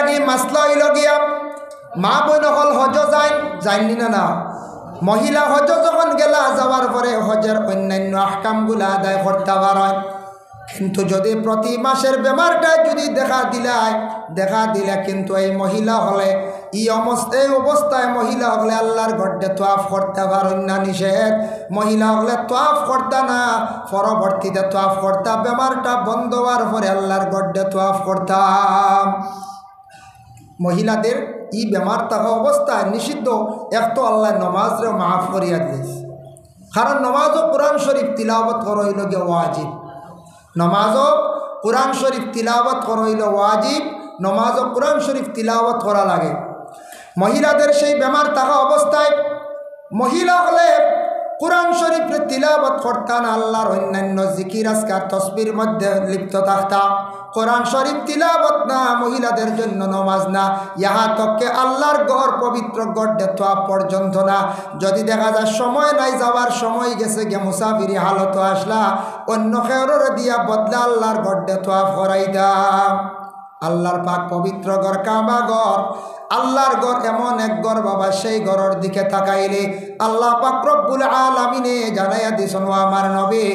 লাগি মাসলা হইল গিয়া মা বোন হল হজ যায়নি না মহিলা হজ যখন গেলা যাওয়ার পরে হজের অন্যান্য আহকামগুলা আদায় করতে পারে কিন্তু যদি প্রতি মাসের বেমারটা যদি দেখা দিলে কিন্তু এই মহিলা হলে এই অবস্থায় মহিলা হলে আল্লাহর গড্ডে তোয়াফ করতে পারেন না, নিষেধ। মহিলা হলে তোয়াফ করতে না, পরবর্তীতে তোয়াফ করতাম, বেমারটা বন্ধ হওয়ার পরে আল্লাহর গড্ডে তোয়াফ করতাম। মহিলাদের এই বেমার থাকা অবস্থায় নিষিদ্ধ। এক তো আল্লাহ নমাজরে মাফ করিয়া দিয়েছে, কারণ নমাজও কোরআন শরীফ তিলাওয়াত করা হইল গিয়ে ওয়াজিব। নমাজও কোরআন শরীফ তিলাওয়াত করা হইল ওয়াজিব, নমাজও কোরআন শরীফ তিলাওয়াত করা লাগে। মহিলাদের সেই বেমার থাকা অবস্থায় মহিলা হলে কোরআন শরীফ তিলাওয়াত করতাম, আল্লাহর অন্যান্য জিকির আজকার তসবির মধ্যে লিপ্ত থাকতাম। কোরআন শরীফ তিলাওয়াত না, মহিলাদের জন্য নমাজ না। ইহা তককে আল্লাহর ঘর পবিত্র গড্ডে তোয়াফ পর্যন্ত না। যদি দেখা যায় সময় নাই, যাওয়ার সময় গেছে, গে মুসাফিরি হালত আসলা, অন্য খেয়রের দিয়া বদলা আল্লাহর গড্ডে তোয়াফ করাইতাম। আল্লাহর পাক পবিত্র ঘর কাবা ঘর, আল্লাহর ঘর এমন এক ঘর বাবা, সেই ঘরের দিকে তাকাইলে আল্লাহ পাক রব্বুল আলামিনে জানাইয়া দিছেন, ও আমার নবী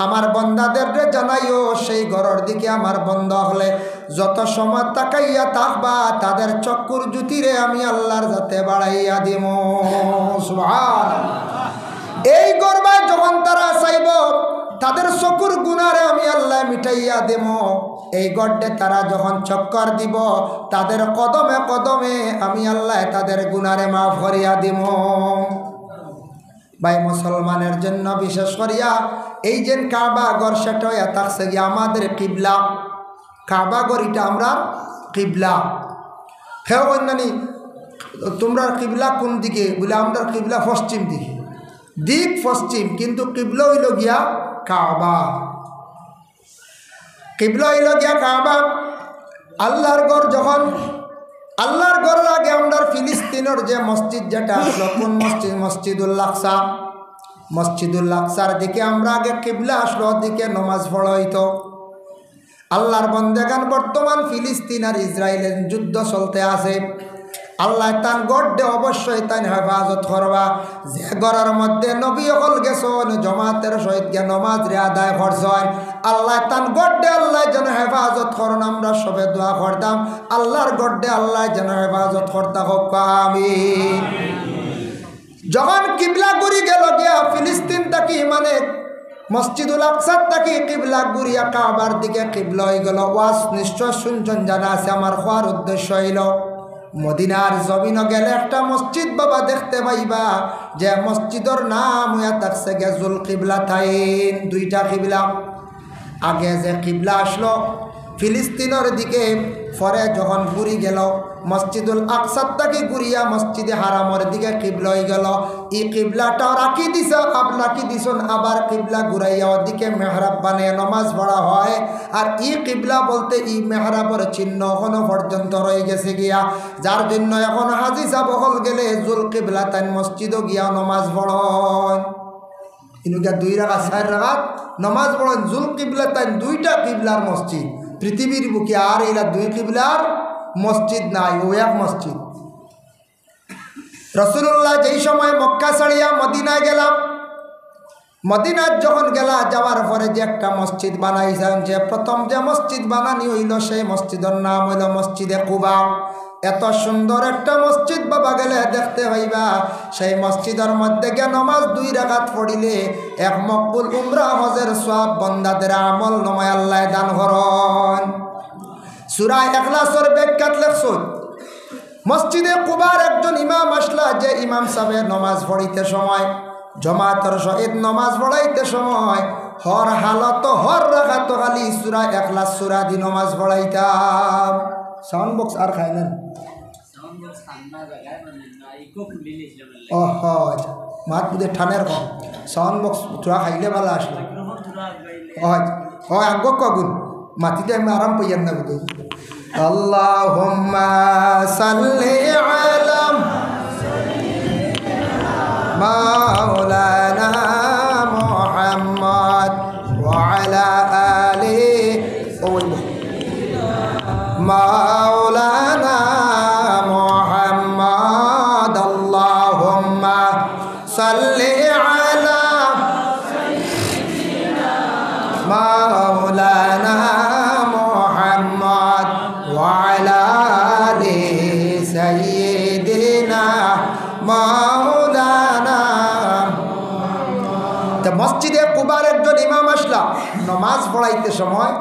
আমার বান্দাদের জানাইও সেই ঘরের দিকে আমার বন্ধ হলে যত সময় তাকাইয়া থাকবা তাদের চক্ষুর জ্যোতিরে আমি আল্লাহর যাতে বাড়াইয়া দিব। সুবহানাল্লাহ। এই গর্বায় যখন তারা চাইব তাদের চকুর গুনারে আমি আল্লাহ মিটাইয়া দেব। এই গড্ডে তারা যখন চক্কর দিব তাদের কদমে কদমে আমি আল্লাহ তাদের গুনারে মাফ করিয়া দিব। ভাই মুসলমানের জন্য বিশেষ করিয়া এই যে কাবা ঘর সেটা থাকছে গিয়ে আমাদের কিবলা। কাবা ঘর এটা আমরা কিবলা। হেও অন্যানি তোমরা কিবলা কোন দিকে বলে, আমরা কিবলা পশ্চিম দিকে, দিক পশ্চিম, কিন্তু কিবলা হইল গিয়া কাবা। কিবলা হইল গিয়া কাবা। আল্লাহর ঘর যখন আল্লাহর ঘরের আগে আমরা ফিলিস্তিনের যে মসজিদ যেটা আসলো, কোন মসজিদ? মসজিদুল আকসা। মসজিদুল আকসার দিকে আমরা আগে কিবলা আসলো, দিকে নমাজ পড়া হইতো। আল্লাহর বন্দেগান বর্তমান ফিলিস্তিন আর ইসরায়েলের যুদ্ধ চলতে আছে। আল্লাহ তান গড্ডে অবশ্যই তাই হেফাজত করবা। যে ঘরের মধ্যে নবী হল গেছেন জমাতের সহিত গে নমাজ রে আদায় করছেন, আল্লাহ তান গড্ডে আল্লাহ যেন হেফাজত করুন। আমরা সবে দোয়া করতাম আল্লাহর গড্ডে আল্লাহ যেন হেফাজত করতা হোক, আমিন। যখন কিবলা গুরি গেল গিয়া ফিলিস্তিন থাকি, মানে মসজিদুল আকসার থাকি কিবলা গুরিয়া কাবার দিকে কিবলা হয়ে গেল। ওয়াজ নিশ্চয় শুনছেন, জানা আছে। আমার হওয়ার উদ্দেশ্য হইল মদিনার জমিন গেলে একটা মসজিদ বাবা দেখতে পাইবা, যে মসজিদের নাম হইয়া থাকছে গে জুল কিবলা তাইন। দুইটা কিবলা। আগে যে কিবলা আসলো ফিলিস্তিনের দিকে, পরে যখন ঘুরি গেল মসজিদুল আকসার থেকে ঘুরিয়া মসজিদে হারামের দিকে কিবলা হয়ে গেল। এই কিবলাটাও রাখি দিছ, রাখি দিছন, আবার কিবলা ঘুরাইয়া ওদিকে মেহরাব বানিয়ে নমাজ পড়া হয়। আর এই কিবলা বলতে এই মেহরাবের চিহ্ন এখনো পর্যন্ত রয়ে গেছে গিয়া, যার জন্য এখন হাজি সাহেব হল গেলে জুল কিবলা তাই মসজিদও গিয়া নমাজ পড়ন। ইনুকা 2 রাকাত 4 রাকাত নমাজ পড়ন জুল কিবলা তাই। দুইটা কিবলার মসজিদ পৃথিবীর বুকে, আর এরা 2 কিবলার মসজিদ নাই, ও এক মসজিদ। রাসূলুল্লাহ যেই সময় মক্কা ছাড়িয়া মদিনায় গেলাম, মদিনায় যখন গেলা, যাওয়ার পরে যে একটা মসজিদ বানাইছেন, যে প্রথম যে মসজিদ বানানি হইল সেই মসজিদের নাম হইল মসজিদে কুবা। এত সুন্দর একটা মসজিদ বাবা গেলে দেখতে পাইবা। সেই মসজিদের মধ্যে গিয়ে নমাজ 2 রাকাত পড়িলে এক মকবুল উমরা হজের সওয়াব বান্দাদের আমল নমায় আল্লাহ দান করেন। সূরা ইখলাসের ব্যাখ্যাত লেখছেন, মসজিদে কুবার একজন ইমাম আসলা, যে ইমাম সাহেব নমাজ পড়িতে সময়, জমাতের সহিত নমাজ পড়াইতে সময় হর হালত হর রাকাত খালি সূরা ইখলাস সূরা দি নমাজ পড়াইতাম। সাউন্ড বক্স আর খায় না, মাত বুঝে ঠানের কম সাউন্ড বক্স তোরা খাইলে ভালো আসলো। হয় আগ কগুন মাটিতে আমি আরাম পাইয়ান না বুঝে। আল্লাহুম্মা সাল্লি আলা মাওলানা মুহাম্মদ ওয়া আলা আলি মাওলানা وعلى آل سيدنا مولانا। তো মসজিদে কুবার একজন ইমাম আসলা নমাজ পড়াইতে সময়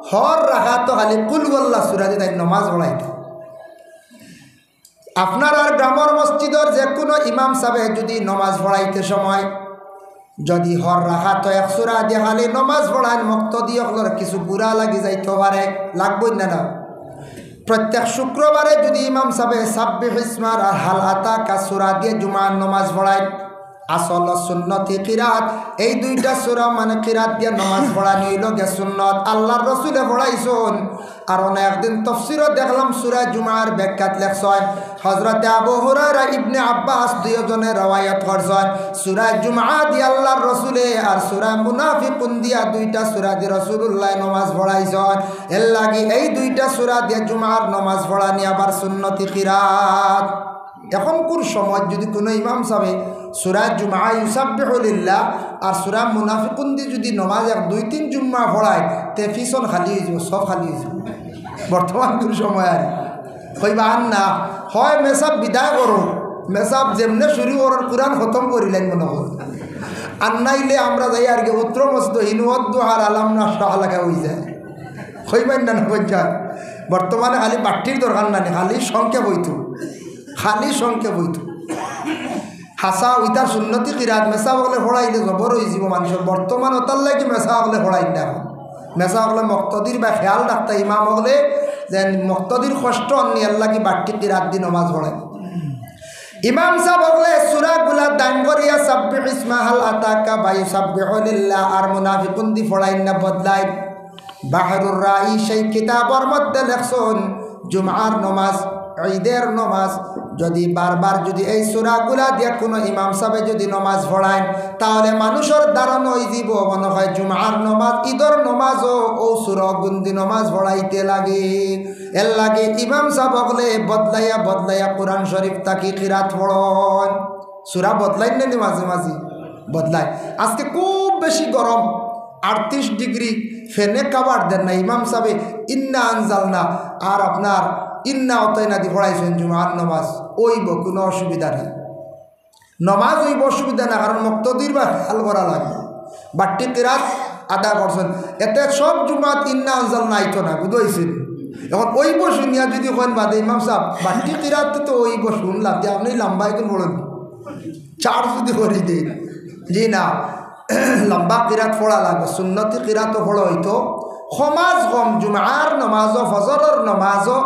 হর রাখা তো খালি কুল ওয়াল্লাহ সূরা দিয়ে নমাজ পড়াইতে। আপনার আর গ্রামের মসজিদের যে কোনো ইমাম সাহেব যদি নমাজ পড়াইতে সময় যদি হর রাখা তো এক সূরা দিয়ে খালি নমাজ পড়ান মুক্তদি হলর কিছু বুড়া লাগি যাইতে পারে, লাগবই না না। প্রত্যেক শুক্রবারে যদি ইমাম সাহেব সাব্বিহ ইসমার আর হাল আতাকা সূরা দিয়ে জুমার নমাজ পড়ায়, আসল সুন্নতি কিরাত এই দুইটা সূরা মানে কিরাত দিয়ে নমাজ পড়ানি হইল গে সুন্নত, আল্লাহর রাসূলে পড়াইছেন। আর একদিন তাফসীরে দেখলাম সূরা জুমার ব্যাখ্যাত লেখছেন হযরতে আবু হুরায়রা ইবনে আব্বাস দুইজনে রওয়ায়াত করছেন সূরা জুমআ দিয়ে আল্লাহর রাসূলে আর সূরা মুনাফিকুন দিয়া দুইটা সূরা দিয়ে রাসূলুল্লাহ নমাজ পড়াইছেন। এর লাগি এই দুইটা সূরা দিয়ে জুমার নমাজ পড়ানি আবার সুন্নতি কিরাত। এখনকার সময় যদি কোনো ইমাম সাহেব সূরা জুমআ ইউসাব্বিহু লিল্লাহ আর সূরা মুনাফিকুন দিয়ে যদি নমাজ এক দুই তিন জুম্মা পড়ায় তে ফিসন খালি হয়ে যাব, সব খালি হয়ে যাব। বর্তমানকার সময় আর কইবা আন না হয় মেসাব বিদায় করো, মেসাব যেমনে শুরু করার কোরআন খতম করিলেন মনে হয় আর নাইলে আমরা যাই আর কি উত্তর মস্ত হিনুদ্দু আর আলাম না শাহ লাগা হয়ে যায়। কইবেন না না বলছেন বর্তমানে খালি বাট্টির দরকার না, খালি সংক্ষেপ হইতো, খালি সংক্ষেপ হইতো। হাসা ওইটার সুন্নতি কিরাত মেসা বলে পড়াইলে জবর হয়ে যাব মানুষের। বর্তমান ওটার লাগে মেসা বলে পড়াই না। এখন মেসা বলে মক্তদির বা খেয়াল রাখতে ইমাম হলে যে মক্তদির কষ্ট নিয়ার লাগি বাট্টি কিরাত দি নমাজ পড়ায়। ইমাম সাহেব বলে সূরাগুলা দান করিয়া সাব্বিহ ইসমা হাল আতাকা বা ইউসাব্বিহু লিল্লাহ আর মুনাফিকুন দি পড়াই না বদলাই। বাহরুর রাই সেই কিতাবের মধ্যে লেখছেন জুমআর নমাজ ঈদের নমাজ যদি বারবার যদি এই সূরাগুলা দিয়ে কোনো ইমাম সাহেব যদি নমাজ পড়ায় তাহলে মানুষের ধারণা হয়ে যাব মনে হয় জুমআর নমাজ ঈদের নমাজও ও সূরা গুন্দি নমাজ পড়াইতে লাগে। এর লাগে ইমাম সাহেব বলে বদলাইয়া বদলাইয়া কোরআন শরীফ তাকি কিরাত পড়ন। সূরা বদলাই না মাঝে মাঝে বদলায়। আজকে খুব বেশি গরম 38 ডিগ্রি, ফেনে কাবার দেন না ইমাম সাহেব ইন্না আনজালনা আর আপনার ইন্না অতয়না দি পড়াইছেন জুমার নমাজ ওইব, কোনো অসুবিধা নেই। নমাজ ওইব অসুবিধা না, কারণ মুক্তদির বা খেয়াল করা লাগে বাট্টি কিরাত আদা করছেন। এতে সব জুমাত ইন্না আনজাল নাইতো না বুঝেছেন। এখন ওইব শুনিয়া যদি কেন বাদে ইমাম সাহেব বাট্টি কিরাত তো ওইব শুনলাম যে আপনি লম্বা একটু বলেন চার যদি করে দিন জি না লম্বা কিরাত পড়া লাগবে। সুন্নতি কিরাতও পড়া হইতো সমাজ কম জুমার নমাজও ফজরের নমাজও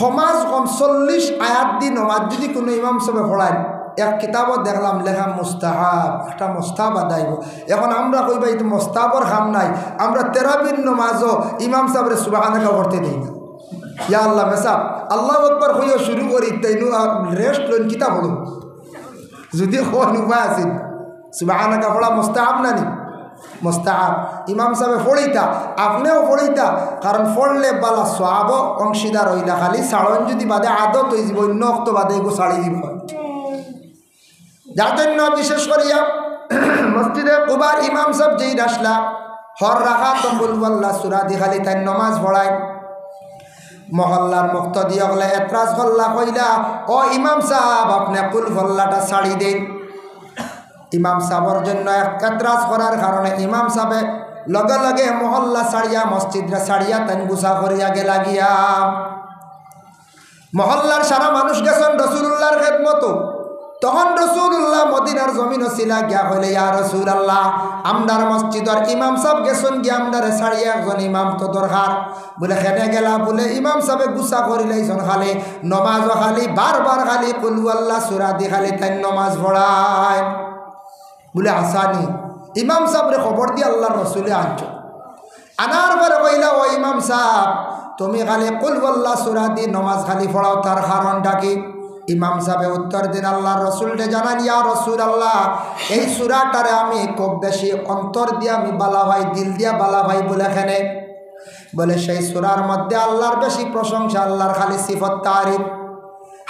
সমাজ কম 40 আয়াত দি নমাজ যদি কোনো ইমাম সাহেব পড়ায় এক কিতাবত দেখলাম লেখা মুস্তাহাব, একটা মুস্তাহাব আদাইব। এখন আমরা কইবা এই মুস্তাহাবর খাম নাই, আমরা তেরাবির নমাজও ইমাম সাহেবের সুবহানাল্লাহ করতে দিই না। ইয়া আল্লাহ মেসাব আল্লাহু আকবার কইও শুরু করি তাইনু রেস্ট লইন কিতাব হলো যদি কোন উপায় আছে সুবহানাল্লাহ পড়া মুস্তাহাব না নি? মুস্তাহাব। ইমাম সাহেব পড়িতা আপনিও পড়িতা, কারণ পড়লে বালা সওয়াব অংশীদার হইলা। খালি সাড়ন যদি বাদে আদত হয়ে যাব অন্য অক্ত বাদে এগো ছাড়ি দিব। যার জন্য বিশেষ করিয়া মসজিদে কুবার ইমাম সাহেব যেই আসলা হর রাখা তো বলবল্লা সূরা দি খালি তাই নমাজ পড়ায়। মহল্লার মুক্তদি হলে এতরাজ হল্লা কইলা ও ইমাম সাহেব আপনি কুল হল্লাটা ছাড়ি দেন। ইমাম সাহেবের জন্য এতরাজ করার কারণে ইমাম সাহেব লগে লগে মহল্লা ছাড়িয়া মসজিদরা ছাড়িয়া তাই গুছা করিয়া গেলা গিয়া। মহল্লার সারা মানুষ গেছেন রাসূলুল্লাহর খেদমত। তখন রাসূলুল্লাহ মদিনার জমিন ছিলা গিয়া হইলে ইয়া রাসূলুল্লাহ আমদার মসজিদের ইমাম সাহেব গেছেন গিয়া আমদারে ছাড়িয়া একজন ইমাম তো দরকার। বলে খেতে গেলা বলে ইমাম সাহেব গুছা করিলেইছেন খালি নমাজও খালি বারবার খালি কুল আল্লাহ সূরা দি খালি তাই নমাজ পড়ায়। বলে আসানি ইমাম সাহেবরে খবর দিয়ে আল্লাহর রাসূলে আনছো। আনার পরে কইলা ও ইমাম সাহেব তুমি খালি কুল আল্লাহ সূরা দি নমাজ খালি পড়াও, তার কারণটা কি? ইমাম সাহেব উত্তর দিন আল্লাহর রাসূলকে জানান ইয়া রাসূলুল্লাহ এই সূরাটারে আমি খুব বেশি অন্তর দিয়ে আমি বালা ভাই দিল দিয়া বালা ভাই বলে খেনে। বলে সেই সূরার মধ্যে আল্লাহর বেশি প্রশংসা, আল্লাহর খালি সিফত তারিফ।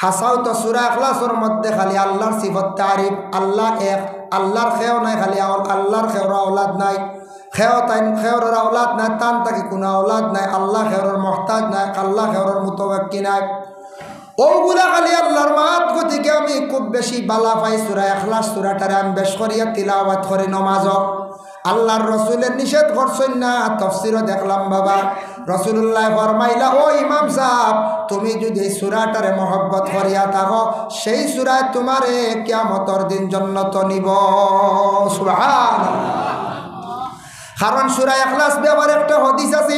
হাসাও তো সূরা ইখলাসের মধ্যে খালি আল্লাহর সিফত তারিফ। আল্লাহ এক, আল্লাহর খেও নাই, খালি আল্লাহর খেওরা আওলাদ নাই। খেওরের আওলাদ নাই, তান তাকে কোনো আওলাদ নাই, আল্লাহ খেওরের মহতাজ নাই, আল্লাহ খেওরের মুতওয়াক্কি নাই। ওগুলা খালি আল্লাহর মাত গতিকে আমি খুব বেশি বালা পাই সূরা ইখলাস সূরাটারে আমি বেশ করিয়া তিলাওয়াত করি নমাজ। আল্লাহর রসুলের নিষেধ করছেন না, তাফসীরও দেখলাম বাবা রসুল্লাহ ফরমাইলা, ও ইমাম সাহেব তুমি যদি এই সূরাটারে মহব্বত করিয়া থাকো সেই সূরায় তোমারে কিয়ামতের দিন জান্নাত নিব। সুবহানাল্লাহ। কারণ সূরা ইখলাস ব্যাপারে একটা হাদিস আছে,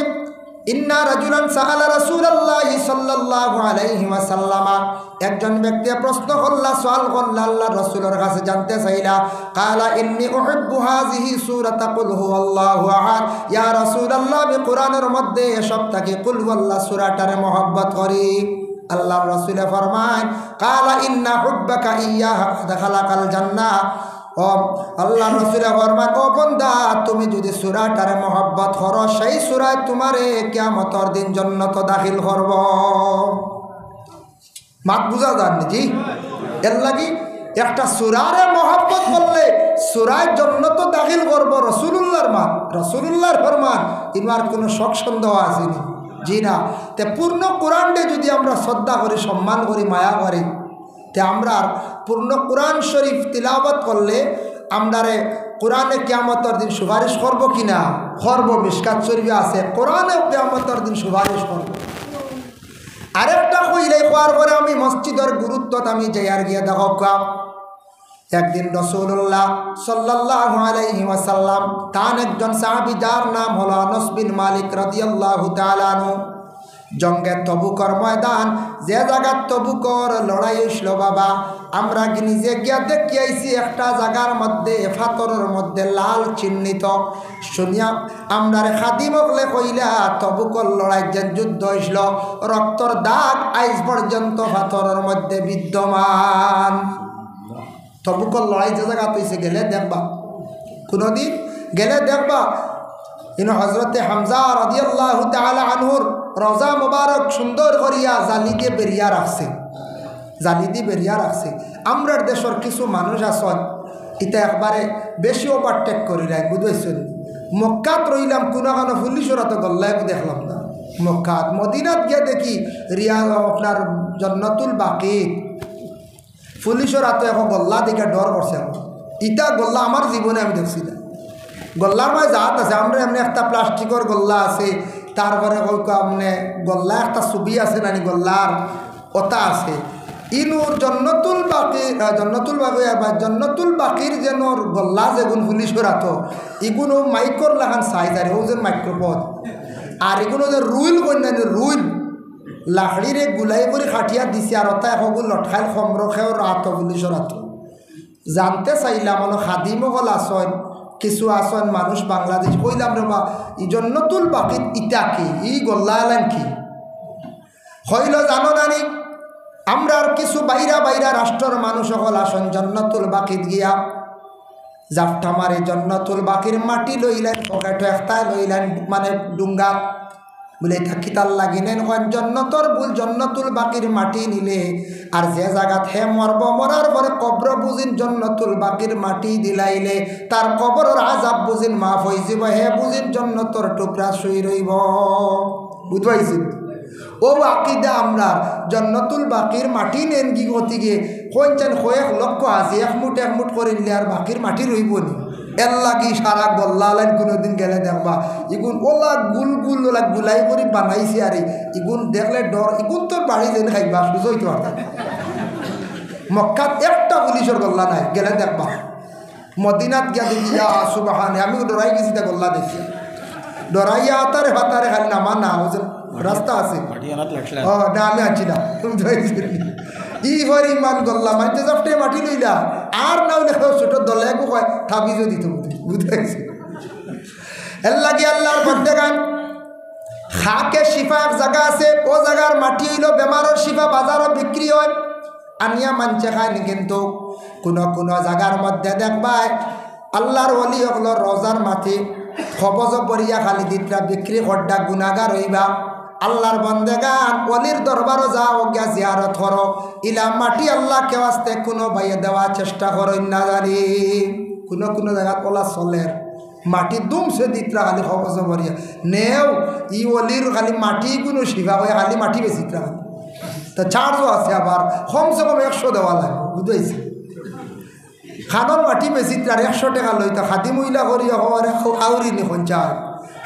ইন্না রাজুলান সাআলা রাসূলুল্লাহি সাল্লাল্লাহু আলাইহি ওয়াসাল্লাম, একজন ব্যক্তি প্রশ্ন করলা, সওয়াল করলা আল্লাহর রাসূলের কাছে জানতে চাইলা, কালা ইন্নী উহিব্বু হাযিহি সূরাতা কুল হুয়াল্লাহু আহাদ, ইয়া রাসূলুল্লাহ আমি কোরআনের মধ্যে এসব থেকে কুল হুয়াল্লাহ সূরাটারে মহব্বত করি। আল্লাহর রাসূল ফরমায়, কালা ইন্না হুব্বাকা ইয়্যাহা দাখালাকাল জান্নাহ, ও আল্লাহ রসুল ফরমান, ও বান্দা তুমি যদি সূরাটারে মহব্বত করো সেই সূরায় তোমারে কিয়ামতের দিন জান্নাত দাখিল করব। মাত বুঝা যান জি? এর লাগি একটা সূরারে মহব্বত করলে সূরায় জান্নাত দাখিল করব রাসূলুল্লাহর মাত, রাসূলুল্লাহর ফরমান, ইনার কোনো শক সন্দেহ আসেনি জি না। তে পূর্ণ কোরআনকে যদি আমরা শ্রদ্ধা করি, সম্মান করি, মায়া করি, তে আমরা পূর্ণ কোরআন শরীফ তিলাওয়াত করলে আমরারে কোরআনে কিয়ামতের দিন সুপারিশ করব কি না? করব। মিশকাত শরীফে আছে কোরআনে কিয়ামতের দিন সুপারিশ করব। আরেকটা কইলে কোয়ার পরে আমি মসজিদের গুরুত্ব আমি যাইয়ার গিয়ে দেখো, একদিন রাসূলুল্লাহ সাল্লাল্লাহু আলাইহি ওয়াসাল্লাম তান একজন সাহাবী যার নাম হলো আনাস বিন মালিক রাদিয়াল্লাহু তাআলা আনহু, জঙ্গে তবুকর ময়দান যে জায়গার তবুকর লড়াই হইছিল বাবা, আমরা নিজে গিয়া দেখি আইছি একটা জায়গার মধ্যে ফাতরের মধ্যে লাল চিহ্নিত। শুনিয়া আমরার খাদিমকলে কইলা তবুকর লড়াই যে যুদ্ধ হইছিল রক্তর দাগ আইজ পর্যন্ত ফাতরের মধ্যে বিদ্যমান। তবুকর লড়াই যে জায়গা হইছে গেলে দেখবা, কোনোদিন গেলে দেখবা ইনো হজরতে হামজা রাদিয়াল্লাহু তাআলা আনহুর রওজা মুবারক সুন্দর করিয়া জালি দিয়ে বেরিয়া রাখছে, জালি দিয়ে বেরিয়া রাখছে। আমরার দেশের কিছু মানুষ আছেন এটা একবারে বেশি ওভারটেক করি রাখ, বুঝেছেন? মক্কাত রইলাম কোনো কোনো পুলিশরা তো গল্লায় দেখলাম না, মক্কাত মদিনাত গিয়ে দেখি রিয়াজ আপনার জান্নাতুল বাকি পুলিশরা তো এখন গল্লা দেখে ডর করছে। ইটা গল্লা আমার জীবনে আমি দেখছি না। গল্লার মাঝে জাত আছে, আমরা এমনি একটা প্লাস্টিকের গল্লা আছে, তারপরে মানে গল্লা একটা ছবি আছে নানি গল্লার ওটা আছে। ইনুর জান্নাতুল বাকি বা জান্নাতুল বাকির যেন গল্লা যেগুন পুলিশরা তো এগুলো মাইকর লাগান সাইজ আর ও যেন মাইক্রোপদ, আর এগুলো যে রুইল কন্যানি রুইল লাকড়িরে গুলাই করে খাটিয়া দিছে, আর ওটা এখন লটখাইল সমরখেও রাত পুলিশর রাত। জানতে চাইলাম হলো খাদিমকল আসন কিছু আসন মানুষ বাংলাদেশ, কইলাম রে বা ই জান্নাতুল বাকির ইটা কি, ই গল্লা এলেন কি হইল জানো নানি? আমরা আর কিছু বাইরা বাইরা রাষ্ট্রের মানুষ সকল আসন জান্নাতুল বাকিত গিয়া জাফটা মারে জান্নাতুল বাকির মাটি লইলেন, পকেট একটাই লইলেন মানে ডুঙ্গা বলে থাকিতাল লাগিলেন জন্নতর বুল জান্নাতুল বাকির মাটি নিলে, আর যে জায়গাত হে মরব মরার পরে কবর বুঝিন জান্নাতুল বাকির মাটি দিলাইলে তার কবরের আযাব বুঝিন মাফ হয়ে যাব, হে বুঝিন জান্নাতর টুকরা শুই রইব। বুঝবাইছেন? ও আকিদা আমরা জান্নাতুল বাকির মাটি নেন কি গতি গিয়ে কইছেন কয়েক লক্ষ আছে এক মুঠ করে নিলে আর বাকির মাটি রইব নি? এর লাগি সারা গল্লা লাইন কোনোদিন গেলে দেখবা ইগুন ওলা গুল গুল ওলা গুলাই করে বানাইছে, আর ইগুন দেখলে ডর, ইগুন তোর বাড়ি যেন খাইবা বুঝই তো। মক্কাত একটা পুলিশের গল্লা নাই, গেলে দেখবা। মদিনাত গিয়া দেখি সুবহানে, আমি ডরাই গেছি তা গল্লা দেখি, ডরাইয়া আতারে হাতারে খালি নামা না রাস্তা আছে না আমি আছি না ই হরি ইমান গল্লা মানতে যাফটে মাটি লইলা আর নাও দেখো ছোট দলে কয় থাবিজও দিত, বুঝাইছে? এর লাগে আল্লাহর মধ্যে গান খাকে শিফা এক জায়গা আছে, ও জায়গার মাটি হইল বেমারের শিফা, বাজারও বিক্রি হয়, আনিয়া মানছে খায়নি। কিন্তু কোনো জায়গার মধ্যে দেখবাই আল্লাহর ওলি হল রোজার মাটি খবজ পড়িয়া খালি দিতরা বিক্রি করডা গুনাগার হইবা। আল্লাহর বন্দেগান ওলির দরবারও যাও গিয়া জিয়ারত করো, ইলা মাটি আল্লাহ কেউ আসতে কোনো বাইয়ে দেওয়ার চেষ্টা করো না জানি। কোনো জায়গা ওলা চলের মাটি দুমছে দিতরা খালি খবর বরিয়া নেও ই অলির খালি মাটি কোনো শিবা হয়ে খালি মাটি বেশিতরা তা চার্জও আছে আবার কমসে কম 100 দেওয়া লাগবে বুঝাইছে খানোর মাটি বেশিতরার 100 টাকা লইতা খাদি মহিলা করিয়া হওয়ার আউরি নিখন চায়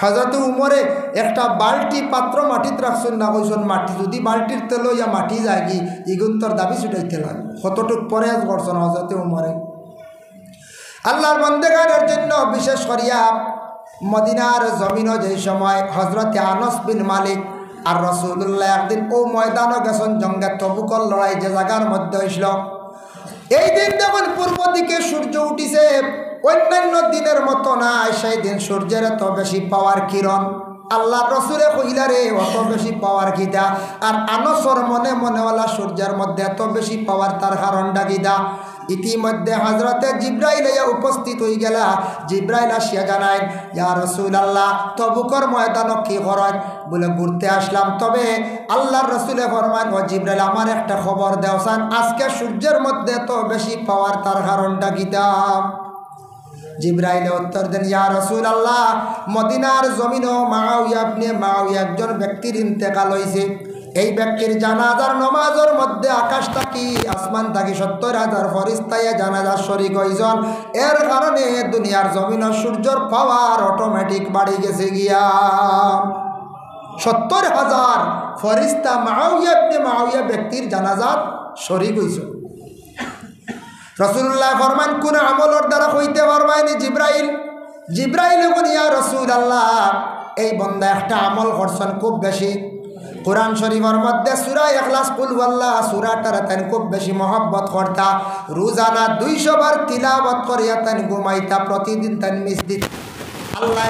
হযরত উমরে একটা বালতি পাত্র মাটিত রাখছেন না কইছেন মাটি যদি বালতির তেল ইয়া মাটি যাগি ইগুন তোর দাবি ছুটাইতে লাগে কতটুক পরে করছেন হযরত উমরে আল্লাহর বান্দাগানের জন্য বিশেষ করিয়া মদিনার জমিনও যে সময় হযরত আনাস বিন মালিক আর রাসূলুল্লাহ একদিন ও ময়দানে গেছেন জঙ্গে তবুকর লড়াই যে জায়গার মধ্যে হইছিল এই দিন যখন পূর্ব দিকে সূর্য উঠিছে অন্যান্য দিনের মতো না সেই দিন সূর্যের এত বেশি পাওয়ার কিরণ আল্লাহর রাসূলে কইলা রে অত বেশি পাওয়ার কিটা আর আনসর মনে মনেওয়ালা সূর্যের মধ্যে এত বেশি পাওয়ার তার কারণটা কিটা ইতিমধ্যে হযরতে জিব্রাইল উপস্থিত হয়ে গেলা জিব্রাইল আসিয়া জানায় ইয়া রাসূলুল্লাহ তবুকর ময়দানে কি করেন বলে ঘুরতে আসলাম তবে আল্লাহর রাসূলে ফরমান ও জিব্রাইল আমার একটা খবর দেওসান আজকে সূর্যের মধ্যে এত বেশি পাওয়ার তার কারণটা কিটা জিব্রাইল উত্তর দেন ইয়া রাসূলুল্লাহ মদিনার জমিনও মুআবিয়া ইবনে মুআবিয়া একজন ব্যক্তির ইন্তেকাল হইছে এই ব্যক্তির জানাজার নামাজের মধ্যে আকাশ থাকি আসমান থাকি ৭০,০০০ ফেরেশতায়ে জানাজার শরীক হইছেন এর কারণে দুনিয়ার জমিন সূর্যের পাওয়ার অটোমেটিক বাড়ি গেছে গিয়া ৭০,০০০ ফেরেশতা মুআবিয়া ইবনে মুআবিয়া ব্যক্তির জানাজার শরীক হইছে রাসূলুল্লাহ ফরমান কোন আমলের দ্বারা হইতে পারবাইনি জিব্রাইল কোন ইয়া রাসূলুল্লাহ এই বান্দা একটা আমল করছেন খুব বেশি কোরআন শরীফের মধ্যে সূরা ইখলাস কুল ওয়াল্লাহ সূরাটার তান খুব বেশি মহব্বত করতা রোজানা 200 বার তিলাওয়াত করিয়া তান ঘুমাইতা প্রতিদিন তান মিসদিত আল্লাহ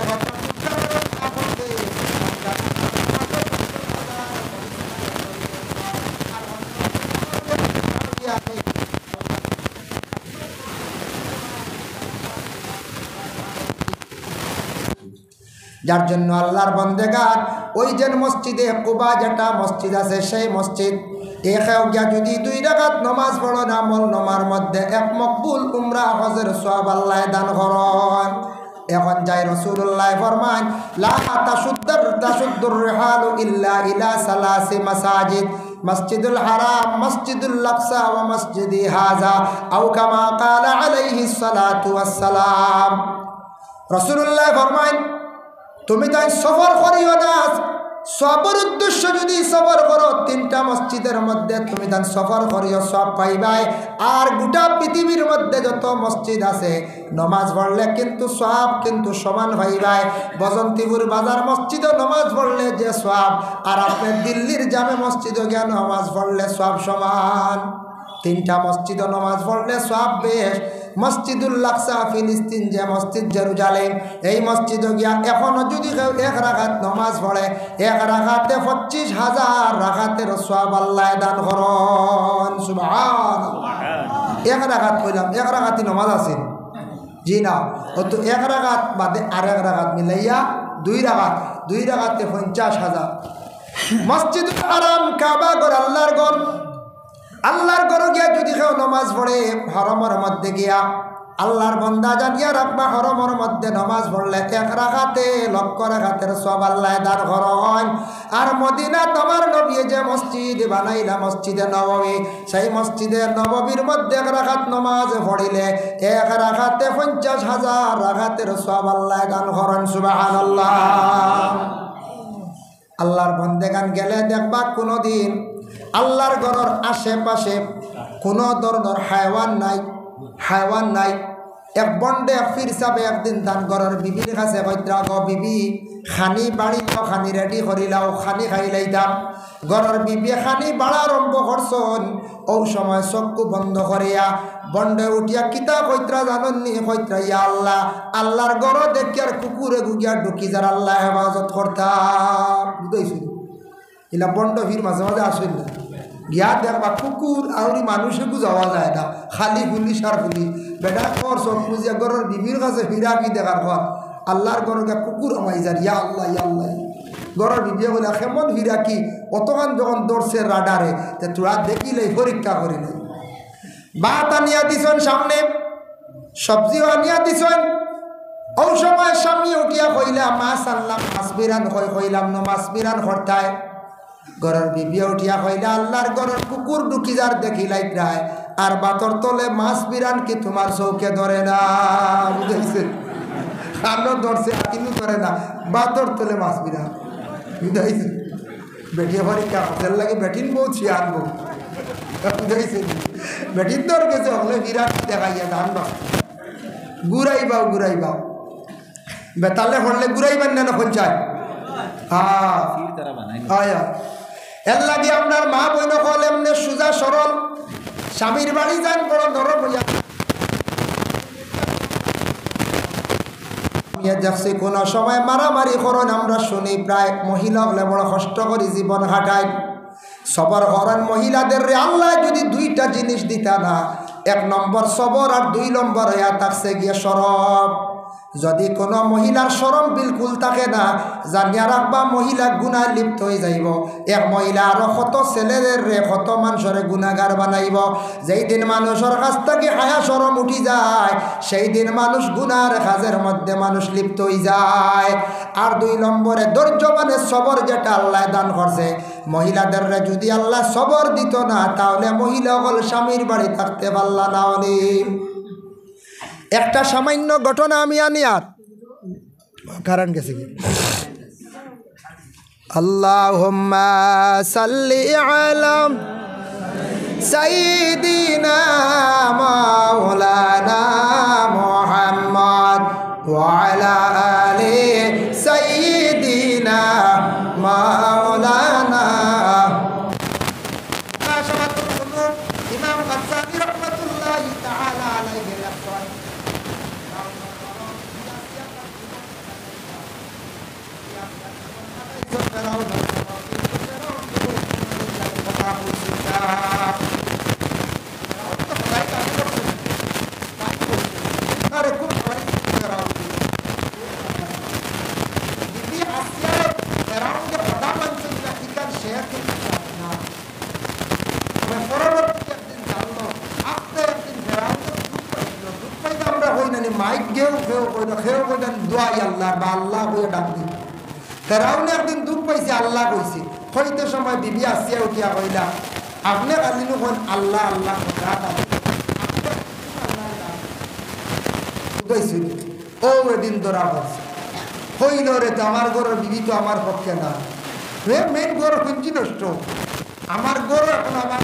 যার জন্য আল্লাহর বান্দাগান ওই যে মসজিদে কুবা যেটা মসজিদ আছে সেই মসজিদ এখাও গিয়া যদি 2 রাকাত নামাজ পড়ো না আমল নামার মধ্যে এক মকবুল উমরা হজের সওয়াব আল্লাহ দান করেন এখন যাই রাসূলুল্লাহ ফরমান লা তাশুদ্দুর রিহালু ইল্লা ইলা সালাসি মাসাজিদ মসজিদুল হারাম মসজিদুল আকসা ওয়া মসজিদি হাযা আও কামা ক্বালা আলাইহিস সালাতু ওয়াস সালাম রাসূলুল্লাহ ফরমান তুমি তাই সফর করিও না সফর উদ্দেশ্য যদি সফর করো 3টা মসজিদের মধ্যে তুমি তাই সফর করিও সব পাইবাই আর গোটা পৃথিবীর মধ্যে যত মসজিদ আছে নামাজ পড়লে কিন্তু সব কিন্তু সমান পাইবাই বসন্তীপুর বাজার মসজিদে নামাজ পড়লে যে সব আর আপনি দিল্লির জামে মসজিদে গিয়ে নামাজ পড়লে সব সমান 3টা মসজিদে নামাজ পড়লে সব বেশ মসজিদুল আকসা ফিলিস্তিন যে মসজিদ জেরুজালেম এই মসজিদে গিয়া এখনো যদি কেউ 1 রাকাত নামাজ পড়ে 1 রাকাতে 25,000 রাকাতের সওয়াব আল্লাহ দান করেন সুবহানাল্লাহ 1 রাকাত কইলাম 1 রাকাতই নামাজ আছে জি না ও তো 1 রাকাত বাদে আর 1 রাকাত মিলাইয়া 2 রাকাতে 50,000 মসজিদুল হারাম কাবা ঘর আল্লাহর ঘর গিয়া যদি কেউ নামাজ পড়ে হরমের মধ্যে গিয়া আল্লাহর বান্দা জানিয়া রাখবা হরমের মধ্যে নামাজ পড়লে 1 রাকাতে 1,00,000 রাকাতের সওয়াব আল্লাহ দান করেন আর মদিনা তোমার নবী যে মসজিদ বানাইলা মসজিদে নববী সেই মসজিদে নববীর মধ্যে 1 রাকাত নামাজ পড়িলে 1 রাকাতে 50,000 রাকাতের সওয়াব আল্লাহ দান করেন সুবহানাল্লাহ আল্লাহর বান্দাগান গেলে দেখবা কোনদিন আল্লাহর ঘরের আশেপাশে কোনো ধরনের হায়ওয়ান নাই এক বন্ডে ফির সাবে একদিন তার ঘরের বিবির কাছে কইত্রা গো বিবি খানি বাড়িলাও খানি রেডি করিলাও খানি খাইলাইতাম ঘরের বিবি খানি বাড়া আরম্ভ করছন ও সময় চক্ষু বন্ধ করিয়া বন্ডে উঠিয়া কিতা কইত্রা জাননি কইত্রা ইয়া আল্লাহ আল্লাহর ঘর দেখিয়ার কুকুরে গুগিয়া ঢুকি যার আল্লাহ হেফাজত করতাম বুঝাইছি এলা বন্ড ফির মাঝে মাঝে আসেন না গিয়া দেখবা কুকুর আউরি মানুষেকু যাওয়া যায় না খালি পুলিশ আর পুলিশ বেটা কর সব পুজিয়া ঘরের বিবির কাছে ফিরা কি দেখার ঘর আল্লাহর ঘরকে কুকুর আমাই যার ইয়া আল্লাহ ঘরের বিবিয়া বলে কেমন ফিরা কি অতখান যখন দৌড়ছে রাডারে তে তোরা দেখিলে পরীক্ষা করিলে ভাত আনিয়া দিছেন সামনে সবজিও আনিয়া দিছেন ও সময় স্বামী উঠিয়া কইলা মাছ আনলাম, মাছ বিরান কইলাম ন মাছ বিরান হরতায়। ঘরের বিবিয়া উঠিয়া কইলা আল্লাহর ঘরের কুকুর ঢুকি যার দেখিলাই প্রায়, আর বাতর তলে মাছ বিরান কি তোমার চৌকে ধরে না? বুঝাইছে, আলো ধরছে কিন্তু ধরে না, বাতর তলে মাছ বিরান। বুঝাইছে, বেটিয়া পরীক্ষা হোটেল লাগে বেটিন বউ ছিয়া আনবো। বুঝাইছে, বেটিন দর গেছে হলে বিরাট দেখাইয়া ধান বাও ঘুরাই বাও বেতালে হরলে ঘুরাইবেন না পঞ্চায়েত। এর লাগে আপনার মা বইন কল এমনি সোজা সরল, স্বামীর বাড়ি যান বড় নরম হইয়া। দেখছি কোন সময় মারামারি করেন আমরা শুনি, প্রায় মহিলা হলে বড় কষ্ট করি জীবন হাঁটায়। সবর করেন মহিলাদের রে আল্লাহ যদি দুইটা জিনিস দিতা না, 1 নম্বর সবর আর 2 নম্বর হইয়া থাকছে গিয়ে শরম। যদি কোনো মহিলার শরম বিলকুল থাকে না, জানিয়া রাখবা মহিলা গুনায় লিপ্ত হয়ে যাইব। এক মহিলা আরো কত ছেলেদের রে কত মানুষের গুনাগার বানাইব। যেই দিন মানুষের কাছ থেকে হায়া শরম উঠি যায়, সেই দিন মানুষ গুনার কাজের মধ্যে মানুষ লিপ্ত হয়ে যায়। আর 2 নম্বরে ধৈর্য মানে সবর, যেটা আল্লাহ দান করছে। মহিলাদের রে যদি আল্লাহ সবর দিত না, তাহলে মহিলা হল স্বামীর বাড়ি থাকতে পারলা না। অনেক একটা সামান্য ঘটনা আমি আনি, আর কারণ গেছে কি আল্লাহুম্মা সাল্লি আলা সাইয়্যিদিনা মাওলানা মুহাম্মদ ওয়া আলা আলি সাইয়্যিদিনা মাওলানা। ইমাম গাজ্জালী রাহমাতুল্লাহি তাআলা আলাইহি রাহমান মাইক গেও খেয়েও কইল খেয়েও কইলেন দোয়াই আল্লাহ বা আল্লাহ হয়ে ডাক দিন। ফেরাউনে একদিন দুঃখ পাইছে, আল্লাহ কইছে। হইতে সময় বিবি আসিয়া উঠিয়া কইলা আপনি কালিনু হন আল্লাহ আল্লাহ ও এদিন ধরা পড়ছে। হইল রে তো আমার ঘরের বিবি তো আমার পক্ষে না, মেন ঘর কুঞ্চি নষ্ট, আমার ঘর এখন আমার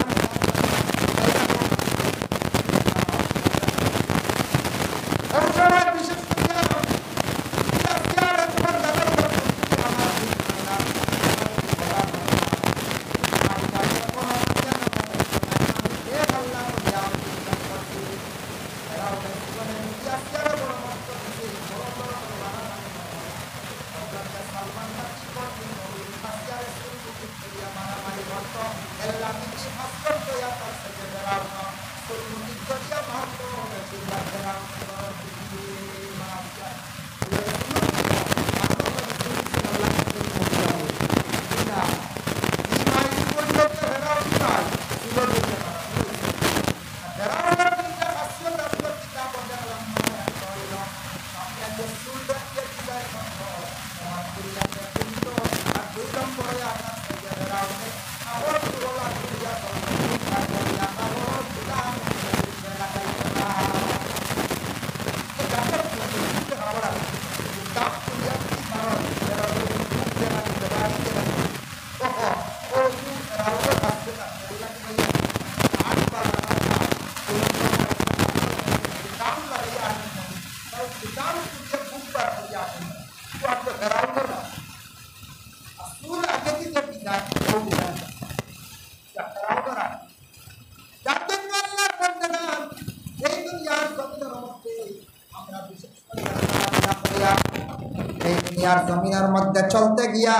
জমিনের মধ্যে চলতে গিয়া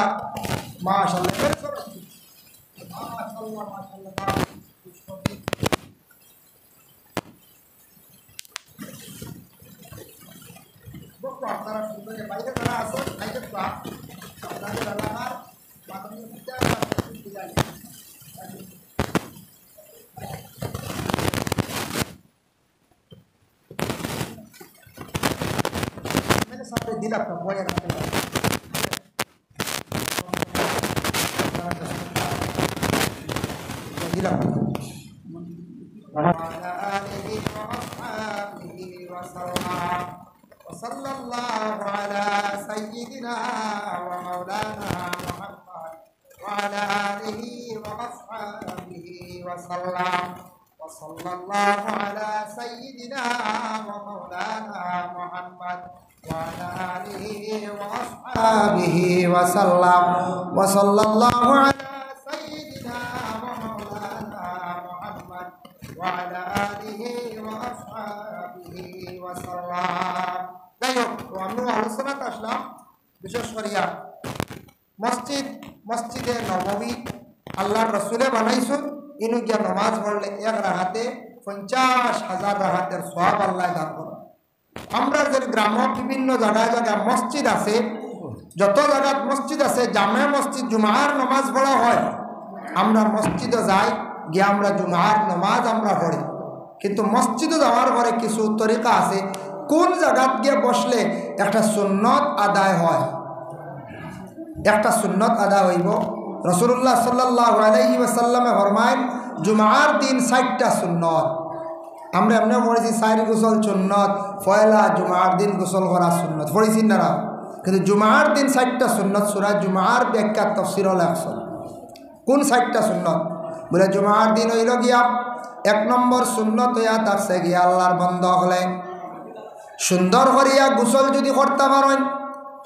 মাশাআল্লাহ আপনারা বাইরে যারা আছেন আপনাদের এলাকার মাননীয় দিলাম না বয়ে রাখতে দিলাম وعلى آله وأصحابه وسلم وصلى الله على سيدنا ومولانا محمد وعلى آله وأصحابه وسلم وصلى الله على سيدنا ومولانا محمد وعلى آله وأصحابه وسلم وصلى الله على سيدنا ومولانا محمد وعلى آله وأصحابه وسلم আমি আলোচনাতে আসলাম বিশেষ করিয়া মসজিদে নববী আল্লাহর রসুলে বানাইছেন ইনু গিয়া নমাজ পড়লে এক রাহাতে 50,000 রাহাতের সওয়াব আল্লাহ দান করেন। আমরা যে গ্রাম বিভিন্ন জায়গায় জায়গায় মসজিদ আছে, যত জায়গায় মসজিদ আছে জামে মসজিদ জুমার নমাজ পড়া হয়, আমরা মসজিদে যাই গিয়ে আমরা জুমার নমাজ আমরা পড়ি। কিন্তু মসজিদে যাওয়ার পরে কিছু তরিকা আছে, কোন জায়গাত গিয়ে বসলে একটা সুন্নত আদায় হয়। একটা সুন্নত আদায় হইব, রাসূলুল্লাহ সাল্লাল্লাহু আলাইহি ওয়াসাল্লামে ফরমায় জুমার দিন 60টা সুন্নত। আমরা এমনি পড়েছি 4 গোসল সুন্নত, পয়লা জুমার দিন গোসল করা সুন্নত পড়েছি না, কিন্তু জুমার দিন 60টা সুন্নত। সূরা জুমার ব্যাখ্যা তাফসীর লেখছে কোন 60টা সুন্নত বলে জুমার দিন হইল গিয়া 1 নম্বর সুন্নত হইয়া থাকছে গিয়া আল্লাহর বান্দা হলে সুন্দর করিয়া গোসল যদি করতে পারেন,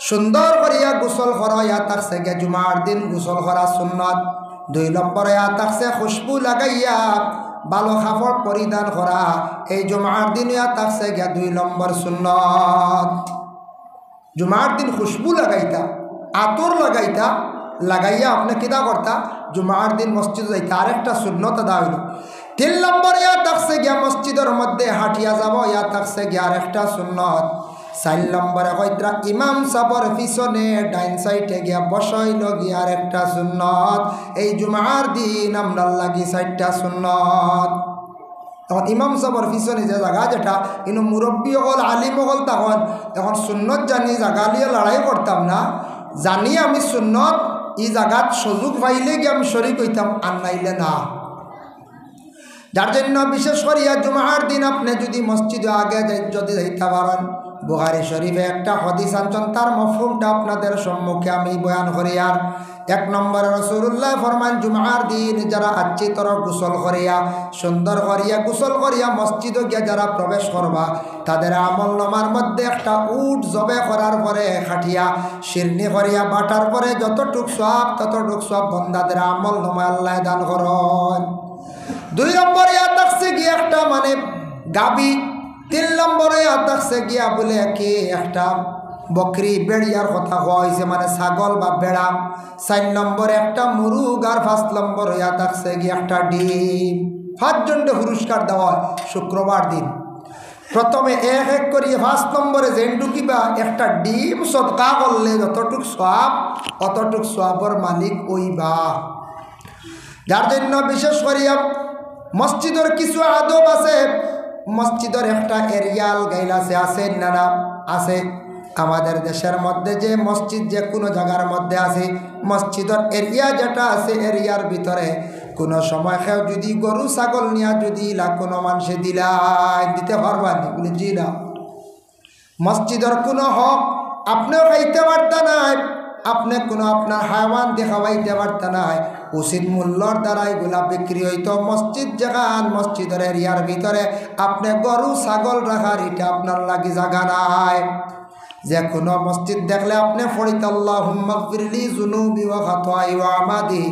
সুন্দর করিয়া গোসল করা ইয়া থাকছে গিয়া জুমার দিন গোসল করা সুন্নত। 2 নম্বর ইয়া থাকছে খুশবু লাগাইয়া ভালো কাপড় পরিধান করা, এই জুমার দিন ইয়া থাকছে গিয়া 2 নম্বর সুন্নত। জুমার দিন খুশবু লাগাইতা, আতর লাগাইতা, লাগাইয়া আপনি কিতা করতা জুমার দিন মসজিদ যাইতা, আরেকটা সুন্নত আদা হইল। 3 নম্বর ইয়া থাকছে গিয়া মসজিদের মধ্যে হাঁটিয়া যাব, ইয়া থাকছে গিয়া আরেকটা সুন্নত। 4 নম্বরে কইত্রা ইমাম সাবর পিছনে ডাইন সাইডে গিয়া বসাইল গিয়া আরেকটা সুন্নত। এই জুমার দিন আমরা লাগি 4টা সুন্নত। তখন ইমাম সাবর পিছনে যে জায়গা যেটা ইনু মুরব্বী হল আলিম হল, তখন এখন সুন্নত জানি জায়গা নিয়ে লড়াই করতাম না, জানি আমি সুন্নত এই জায়গাত সুযোগ পাইলে গিয়ে আমি শরীক হইতাম, আর নাইলে না। যার জন্য বিশেষ করিয়া জুমার দিন আপনি যদি মসজিদে আগে যদি যাইতে পারেন, বুখারী শরীফে একটা হাদিস আনছেন, তার মফহুমটা আপনাদের সম্মুখে আমি বয়ান করি। আর 1 নম্বরে রাসূলুল্লাহ ফরমান জুমার দিন যারা আচ্ছি তর গোসল করিয়া সুন্দর করিয়া গোসল করিয়া মসজিদে গিয়া যারা প্রবেশ করবা, তাদের আমল নামার মধ্যে একটা উট জবে করার পরে খাটিয়া শিরনি করিয়া বাটার পরে যতটুক সওয়াব ততটুক সওয়াব বন্দাদের আমল নামা আল্লাহ দান করেন। 2 নম্বরে থাকছে গিয়া একটা মানে গাবি। 3 নম্বরে থাকছে গিয়া বলে কি একটা বকরি বেড়িয়ার কথা হয়েছে, মানে ছাগল বা বেড়া। 4 নম্বরে একটা মুরুগ, আর 5 নম্বর হইয়া থাকছে গিয়া একটা ডিম। 5 জনকে পুরস্কার দেওয়া শুক্রবার দিন। প্রথমে এক করিয়ে 5 নম্বরে জেন্ডুকিবা একটা ডিম সদকা করলে যতটুক সওয়াব অতটুক সওয়াবের মালিক ওইবা। যার জন্য বিশেষ করিয়া মসজিদের কিছু আদব আছে, মসজিদের একটা এরিয়াল গাইলাসে আছে না আছে। আমাদের দেশের মধ্যে যে মসজিদ যে কোনো জায়গার মধ্যে আছে, মসজিদের এরিয়া যেটা আছে এরিয়ার ভিতরে কোনো সময় কেউ যদি গরু ছাগল নিয়ে যদি কোনো মানুষে দিতে পারবা নি বলে জি না। মসজিদের কোনো হক আপনিও খাইতে পারতা নাই, আপনি কোনো আপনার হায়াওয়ান দেখাবাইতে পারত নাই, উচিত মূল্যর দ্বারা এগুলা বিক্রি হইতো। মসজিদ যেখান মসজিদের এরিয়ার ভিতরে আপনি গরু ছাগল রাখার এটা আপনার লাগি জায়গা নাই। যে কোনো মসজিদ দেখলে আপনি ফরিত আল্লাহুম্মা গফিরলি যুনুবি ওয়া খাতাই ওয়া আমাদি।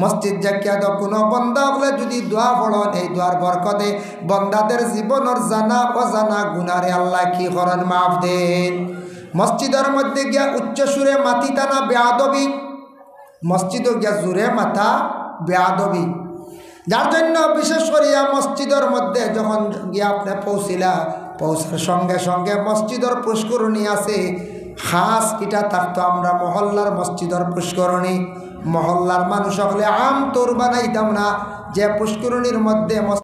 মসজিদ জাকিয়া তো কোনো বন্দা বলে যদি দোয়া পড়েন, এই দোয়ার বরকতে বন্দাদের জীবনের জানা অজানা গুনারে আল্লাহ কি করেন মাফ দেন। মসজিদের মধ্যে গিয়া উচ্চ সুরে মাতি টানা বেয়াদবি, মসজিদে গিয়া জুড়ে মাথা বেয়াদবি। যার জন্য বিশেষ করিয়া মসজিদের মধ্যে যখন গিয়া আপনি পৌঁছার সঙ্গে সঙ্গে মসজিদের পুষ্করণী আছে খাস, এটা থাকতো আমরা মহল্লার মসজিদের পুষ্করণী। মহল্লার মানুষ হলে আম তোর বানাইতাম না, যে পুষ্করণীর মধ্যে